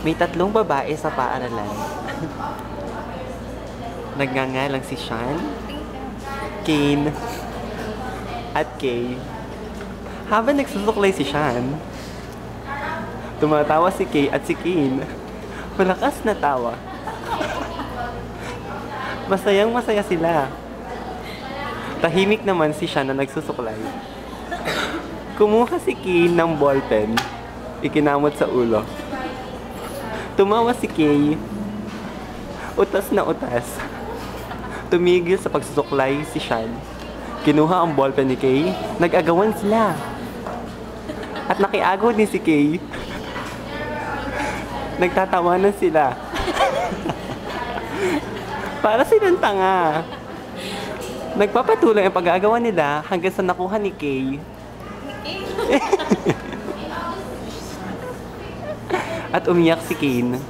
May tatlong babae sa paaralan. Nagngangalang si Sean, Kane, at Kay. Habang nagsusuklay si Sean, tumatawa si Kay at si Kane. Malakas na tawa. Masayang masaya sila. Tahimik naman si Sean na nagsusuklay. Kumuha si Kane ng ballpen, ikinamot sa ulo. Tumawa si Kay. Utas na utas. Tumigil sa pagsusuklay si Sean. Kinuha ang ballpen ni Kay. Nag-agawan sila. At nakiagaw din si Kay. Nagtatawanan sila. Para silang tanga. Nagpapatuloy ang pag-aagawan nila hanggang sa nakuha ni Kay. At umiyak si Kane.